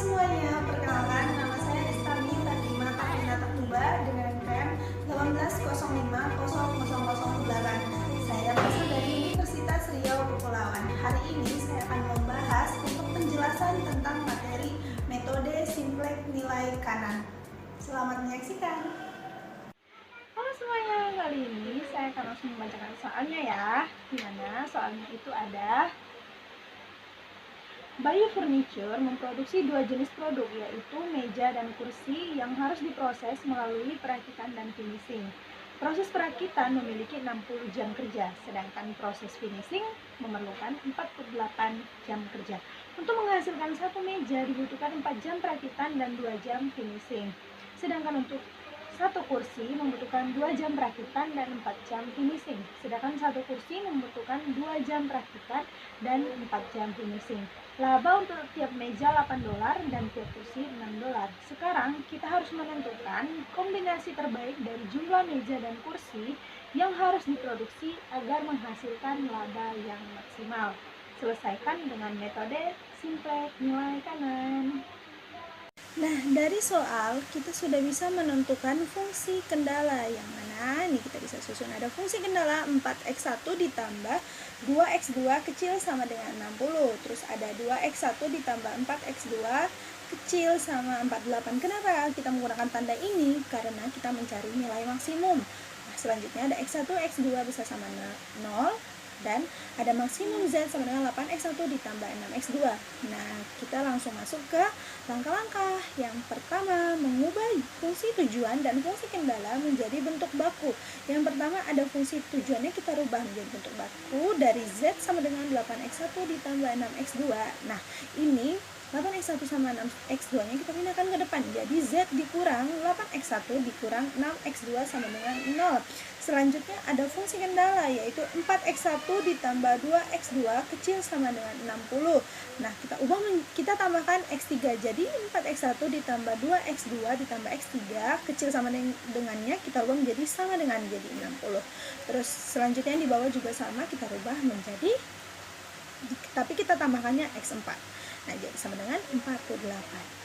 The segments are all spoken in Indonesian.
semuanya, perkenalkan nama saya Ristami Fatima Kafinata Tumba dengan NPM 180500008. Saya berasal dari Universitas Riau Kepulauan. Hari ini saya akan membahas untuk penjelasan tentang materi metode simplex nilai kanan. Selamat menyaksikan. Halo semuanya, kali ini saya akan langsung membacakan soalnya ya. Dimana soalnya itu ada Bayu Furniture memproduksi dua jenis produk, yaitu meja dan kursi yang harus diproses melalui perakitan dan finishing. Proses perakitan memiliki 60 jam kerja, sedangkan proses finishing memerlukan 48 jam kerja. Untuk menghasilkan satu meja dibutuhkan 4 jam perakitan dan 2 jam finishing. Sedangkan untuk satu kursi membutuhkan 2 jam perakitan dan 4 jam finishing. Sedangkan satu kursi membutuhkan 2 jam perakitan dan 4 jam finishing. Laba untuk tiap meja $8 dan tiap kursi $6. Sekarang kita harus menentukan kombinasi terbaik dari jumlah meja dan kursi yang harus diproduksi agar menghasilkan laba yang maksimal. Selesaikan dengan metode simplex nilai kanan. Nah, dari soal kita sudah bisa menentukan fungsi kendala yang mana nih kita bisa susun. Ada fungsi kendala 4x1 ditambah 2x2 kecil sama dengan 60. Terus ada 2x1 ditambah 4x2 kecil sama 48. Kenapa kita menggunakan tanda ini? Karena kita mencari nilai maksimum. Nah, selanjutnya ada x1, x2 bisa sama 0. Dan ada maksimum Z sama dengan 8x1 ditambah 6x2. Nah, kita langsung masuk ke langkah-langkah. Yang pertama, mengubah fungsi tujuan dan fungsi kendala menjadi bentuk baku. Yang pertama ada fungsi tujuannya kita rubah menjadi bentuk baku dari Z sama dengan 8x1 ditambah 6x2. Nah, ini 8x1 sama 6x2 nya kita pindahkan ke depan. Jadi Z dikurang 8x1 dikurang 6x2 sama dengan 0. Selanjutnya ada fungsi kendala, yaitu 4x1 ditambah 2x2 kecil sama dengan 60. Nah, kita tambahkan x3. Jadi 4x1 ditambah 2x2 ditambah x3 kecil sama dengannya kita rubah menjadi sama dengan jadi 60. Terus selanjutnya di bawah juga sama, kita rubah menjadi, tapi kita tambahkannya x4. Nah, jadi sama dengan 48.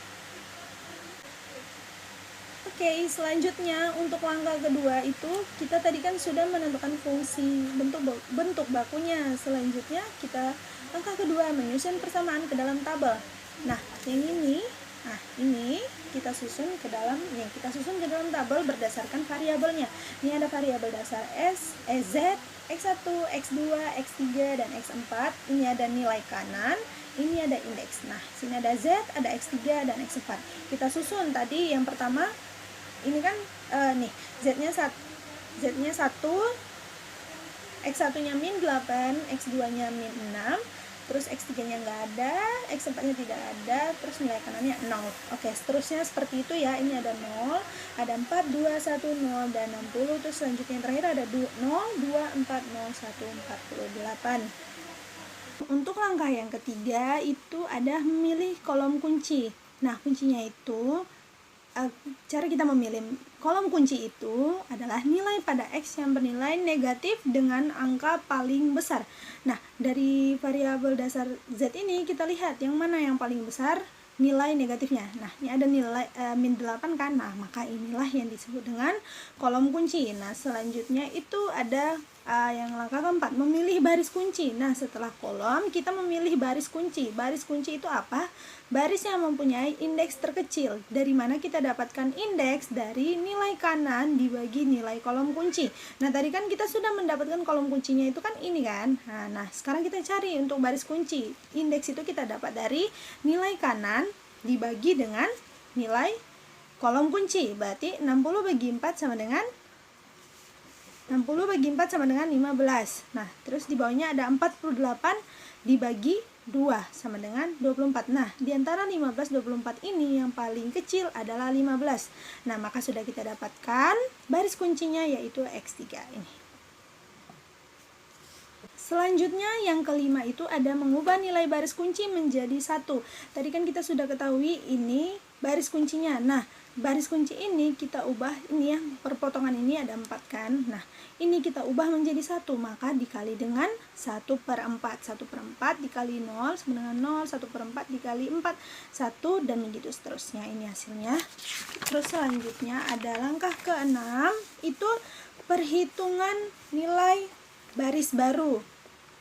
Oke, selanjutnya untuk langkah kedua itu kita tadi kan sudah menentukan fungsi bentuk bakunya. Selanjutnya kita langkah kedua menyusun persamaan ke dalam tabel. Nah, ini kita susun ke dalam tabel berdasarkan variabelnya. Ini ada variabel dasar Z, X1, X2, X3 dan X4. Ini ada nilai kanan, ini ada indeks. Nah, sini ada Z, ada X3 dan X4. Kita susun tadi yang pertama ini kan Z-nya 1, X1-nya min 8, X2-nya min 6, terus X3-nya nggak ada, X4-nya tidak ada, terus nilai kanannya 0. Oke, seterusnya seperti itu ya. Ini ada 0, ada 4, 2, 1, 0, dan 60. Terus selanjutnya yang terakhir ada 0, 2, 4, 0, 1, 48. Untuk langkah yang ketiga itu ada memilih kolom kunci. Nah, kuncinya itu cara kita memilih kolom kunci itu adalah nilai pada X yang bernilai negatif dengan angka paling besar. Nah, dari variabel dasar Z ini kita lihat yang mana yang paling besar nilai negatifnya. Nah, ini ada nilai min 8 kan. Nah, maka inilah yang disebut dengan kolom kunci. Nah, selanjutnya itu ada yang langkah keempat, memilih baris kunci. Nah, setelah kolom kita memilih baris kunci. Baris kunci itu apa? Baris yang mempunyai indeks terkecil. Dari mana kita dapatkan indeks? Dari nilai kanan dibagi nilai kolom kunci. Nah, tadi kan kita sudah mendapatkan kolom kuncinya itu kan ini kan. Nah, sekarang kita cari untuk baris kunci. Indeks itu kita dapat dari nilai kanan dibagi dengan nilai kolom kunci. Berarti 60 bagi 4 sama dengan 15. Nah, terus di bawahnya ada 48 dibagi 2 sama dengan 24. Nah, di antara 15 24 ini yang paling kecil adalah 15. Nah, maka sudah kita dapatkan baris kuncinya yaitu X3 ini. Selanjutnya yang kelima itu ada mengubah nilai baris kunci menjadi 1. Tadi kan kita sudah ketahui ini baris kuncinya. Nah, baris kunci ini kita ubah, ini ya, perpotongan ini ada 4 kan. Nah, ini kita ubah menjadi 1, maka dikali dengan 1/4. 1/4 dikali 0 sama dengan 0, 1/4 dikali 4, 1, dan begitu seterusnya. Ini hasilnya. Terus selanjutnya ada langkah ke-6, itu perhitungan nilai baris baru,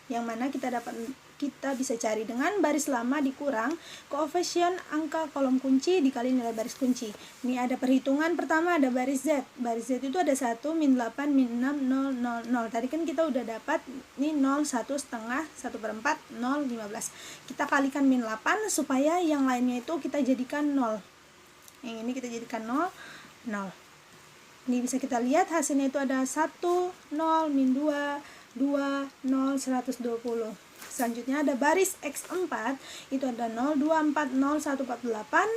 yang mana kita bisa cari dengan baris lama dikurang koefisien angka kolom kunci dikali nilai baris kunci. Ini ada perhitungan pertama, ada baris Z. Baris Z itu ada 1, min 8, min 6, 0, 0, 0. Tadi kan kita udah dapat ini 0, 1 setengah, 1/4, 0, 15. Kita kalikan min 8 supaya yang lainnya itu kita jadikan 0. Yang ini kita jadikan 0, 0. Ini bisa kita lihat hasilnya itu ada 1, 0, min 2, 2, 0, 120. Selanjutnya ada baris X4, itu ada 0, 2, 4, 0, 1, 48.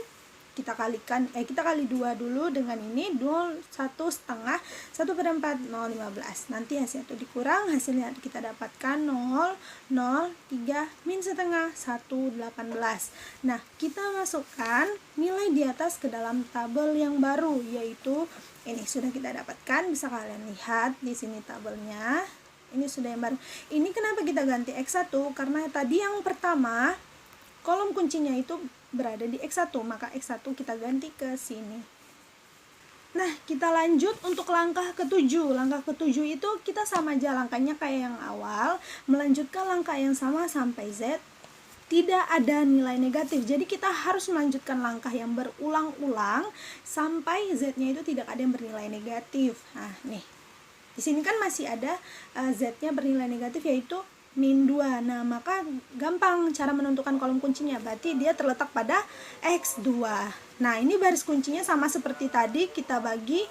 Kita kali 2 dulu dengan ini, 0, 1 setengah, 1/4, 0, 15. Nanti hasilnya itu dikurang, hasilnya kita dapatkan 0, 0, 3, min setengah, 1, 18. Nah, kita masukkan nilai di atas ke dalam tabel yang baru, yaitu ini sudah kita dapatkan, bisa kalian lihat di sini tabelnya. Ini sudah yang baru. Ini kenapa kita ganti X1? Karena tadi yang pertama kolom kuncinya itu berada di X1, maka X1 kita ganti ke sini. Nah, kita lanjut untuk langkah ke-7. Langkah ke-7 itu kita sama aja langkahnya kayak yang awal, melanjutkan langkah yang sama sampai Z tidak ada nilai negatif. Jadi kita harus melanjutkan langkah yang berulang-ulang sampai Z-nya itu tidak ada yang bernilai negatif. Nah, nih. Di sini kan masih ada Z-nya bernilai negatif, yaitu min 2. Nah, maka gampang cara menentukan kolom kuncinya. Berarti dia terletak pada X2. Nah, ini baris kuncinya sama seperti tadi, kita bagi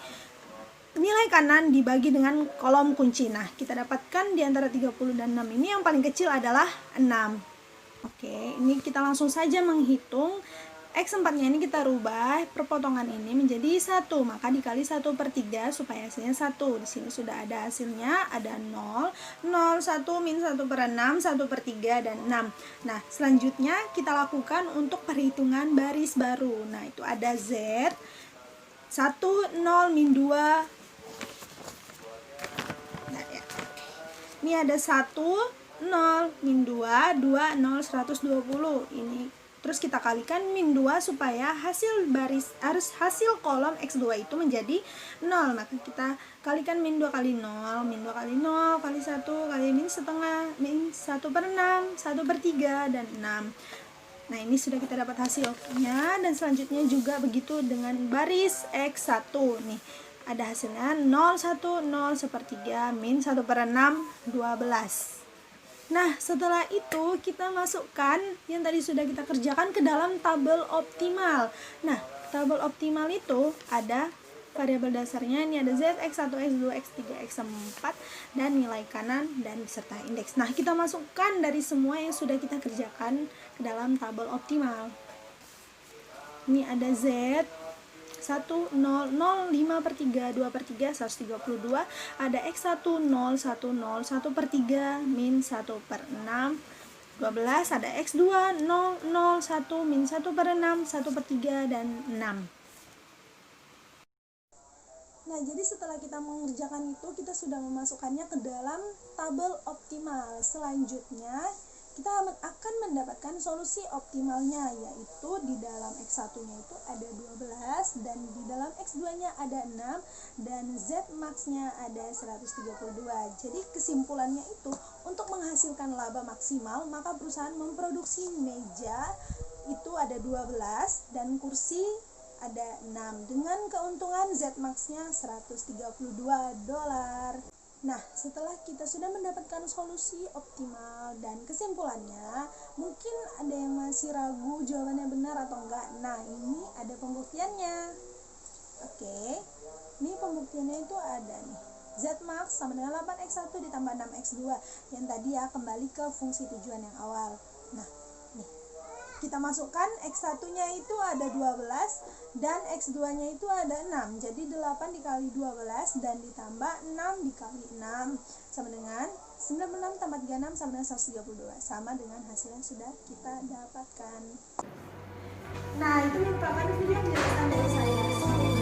nilai kanan dibagi dengan kolom kunci. Nah, kita dapatkan di antara 30 dan 6 ini yang paling kecil adalah 6. Oke, ini kita langsung saja menghitung. X4-nya ini kita rubah perpotongan ini menjadi 1, maka dikali 1/3 supaya hasilnya 1. Di sini sudah ada hasilnya, ada 0, 0, 1, min 1/6, 1/3, dan 6. Nah, selanjutnya kita lakukan untuk perhitungan baris baru. Nah, itu ada Z, 1, 0, min 2. Nah, ya. Ini ada 1, 0, min 2, 2, 0, 120. Ini terus kita kalikan min 2 supaya hasil kolom X2 itu menjadi 0. Maka kita kalikan min 2 kali 0, min 2 kali 0 kali 1 kali min setengah, min 1/6, 1/3, dan 6. Nah, ini sudah kita dapat hasilnya. Dan selanjutnya juga begitu dengan baris X1. Nih, ada hasilnya 0, 1, 0, 1/3, min 1/6, 12. Nah, setelah itu kita masukkan yang tadi sudah kita kerjakan ke dalam tabel optimal. Nah, tabel optimal itu ada variabel dasarnya, ini ada Z, X1, X2, X3, X4, dan nilai kanan dan beserta indeks. Nah, kita masukkan dari semua yang sudah kita kerjakan ke dalam tabel optimal. Ini ada Z, 1, 0, 0, 5/3, 2/3, 132. Ada X1, 0, 1, 0, 1/3, min 1/6, 12. Ada X2, 0, 0, 1, min 1/6, 1/3, dan 6. Nah, jadi setelah kita mengerjakan itu, kita sudah memasukkannya ke dalam tabel optimal. Selanjutnya, kita akan mendapatkan solusi optimalnya, yaitu di dalam X1-nya itu ada 12, dan di dalam X2-nya ada 6, dan Z max-nya ada 132. Jadi kesimpulannya itu, untuk menghasilkan laba maksimal, maka perusahaan memproduksi meja itu ada 12 dan kursi ada 6 dengan keuntungan Z max-nya $132. Nah, setelah kita sudah mendapatkan solusi optimal dan kesimpulannya, mungkin ada yang masih ragu jawabannya benar atau enggak. Nah, ini ada pembuktiannya. Oke, ini pembuktiannya itu ada nih. Z max sama dengan 8X1 ditambah 6X2. Yang tadi ya, kembali ke fungsi tujuan yang awal. Nah, nih, kita masukkan X1-nya itu ada 12 dan X2-nya itu ada 6. Jadi 8 dikali 12 dan ditambah 6 dikali 6 sama dengan 96 tambah 36 sama dengan 132. Sama dengan hasil yang sudah kita dapatkan. Nah, itu merupakan video penjelasan dari saya.